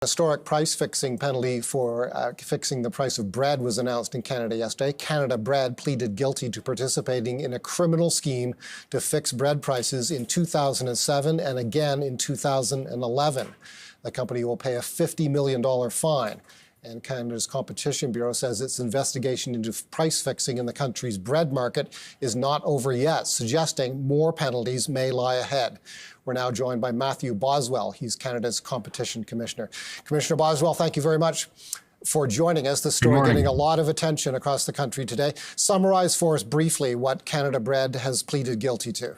Historic price-fixing penalty for fixing the price of bread was announced in Canada yesterday. Canada Bread pleaded guilty to participating in a criminal scheme to fix bread prices in 2007 and again in 2011. The company will pay a $50 million fine. And Canada's Competition Bureau says its investigation into price fixing in the country's bread market is not over yet, suggesting more penalties may lie ahead. We're now joined by Matthew Boswell. He's Canada's Competition Commissioner. Commissioner Boswell, thank you very much for joining us. The story getting a lot of attention across the country today. Summarize for us briefly what Canada Bread has pleaded guilty to.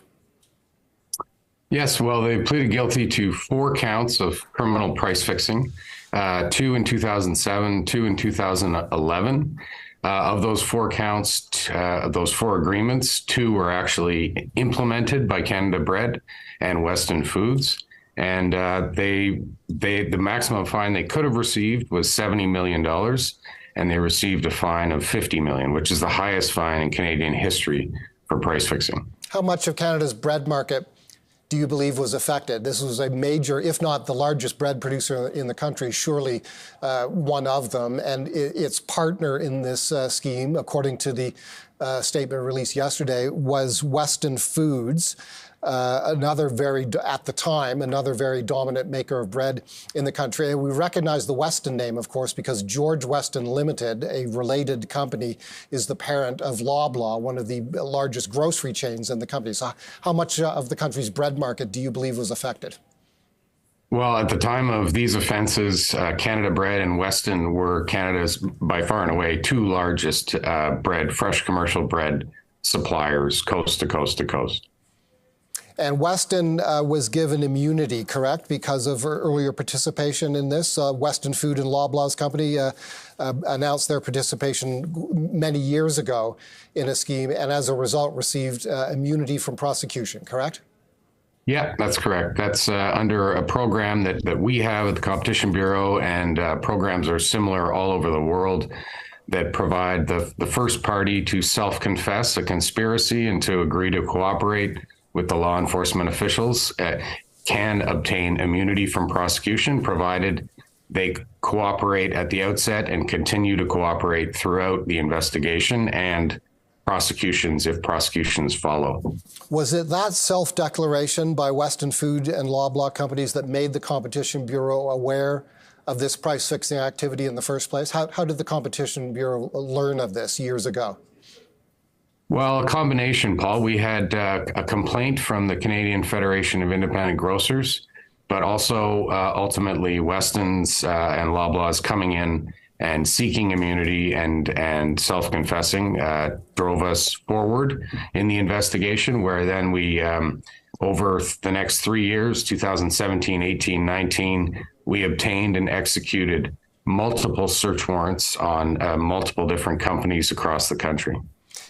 Yes, well, they pleaded guilty to 4 counts of criminal price fixing, 2 in 2007, 2 in 2011. Of those 4 counts, those 4 agreements, 2 were actually implemented by Canada Bread and Weston Foods. And the maximum fine they could have received was $70 million, and they received a fine of $50 million, which is the highest fine in Canadian history for price fixing. How much of Canada's bread market do you believe was affected? This was a major, if not the largest bread producer in the country, surely one of them, and its partner in this scheme, according to the statement released yesterday, was Weston Foods, another very dominant maker of bread in the country. And we recognize the Weston name, of course, because George Weston Limited, a related company, is the parent of Loblaw, one of the largest grocery chains in the country. So how much of the country's bread market do you believe was affected? Well, at the time of these offenses, Canada Bread and Weston were Canada's, by far and away, 2 largest fresh commercial bread suppliers, coast to coast to coast. And Weston was given immunity, correct, because of earlier participation in this? Weston Food and Loblaw's company announced their participation many years ago in a scheme, and as a result received immunity from prosecution, correct? Yeah, that's correct. That's under a program that we have at the Competition Bureau, and programs are similar all over the world that provide the first party to self-confess a conspiracy and to agree to cooperate with the law enforcement officials can obtain immunity from prosecution, provided they cooperate at the outset and continue to cooperate throughout the investigation and prosecutions, if prosecutions follow. Was it that self-declaration by Weston Food and Loblaw companies that made the Competition Bureau aware of this price-fixing activity in the first place? How did the Competition Bureau learn of this years ago? Well, a combination, Paul. We had a complaint from the Canadian Federation of Independent Grocers, but also ultimately Weston's and Loblaw's coming in and seeking immunity and self-confessing drove us forward in the investigation, where then we, over the next 3 years, 2017, 18, 19, we obtained and executed multiple search warrants on multiple different companies across the country.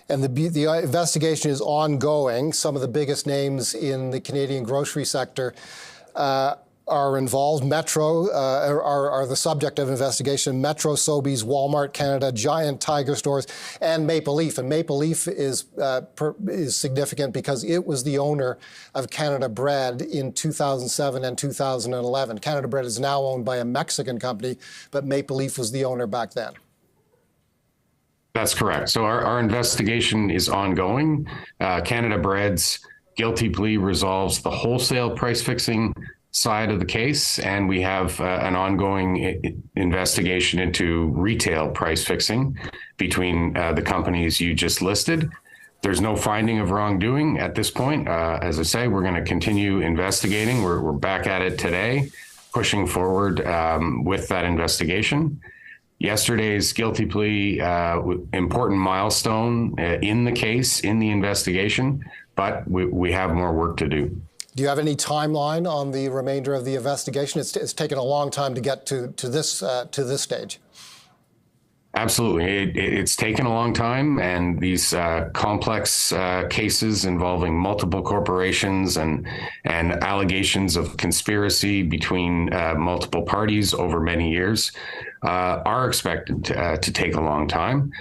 And the investigation is ongoing. Some of the biggest names in the Canadian grocery sector are involved. Metro are the subject of investigation. Metro, Sobeys, Walmart Canada, Giant Tiger Stores, and Maple Leaf. And Maple Leaf is significant because it was the owner of Canada Bread in 2007 and 2011. Canada Bread is now owned by a Mexican company, but Maple Leaf was the owner back then. That's correct. So our investigation is ongoing. Canada Bread's guilty plea resolves the wholesale price fixing side of the case, and we have an ongoing investigation into retail price fixing between the companies you just listed. There's no finding of wrongdoing at this point. As I say, we're going to continue investigating. We're back at it today, pushing forward with that investigation. Yesterday's guilty plea, important milestone in the case, in the investigation, but we have more work to do. Do you have any timeline on the remainder of the investigation? It's taken a long time to get to this stage. Absolutely. It's taken a long time, and these complex cases involving multiple corporations and allegations of conspiracy between multiple parties over many years are expected to take a long time.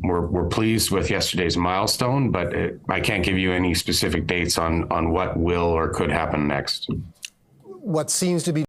We're pleased with yesterday's milestone, but I can't give you any specific dates on what will or could happen next. What seems to be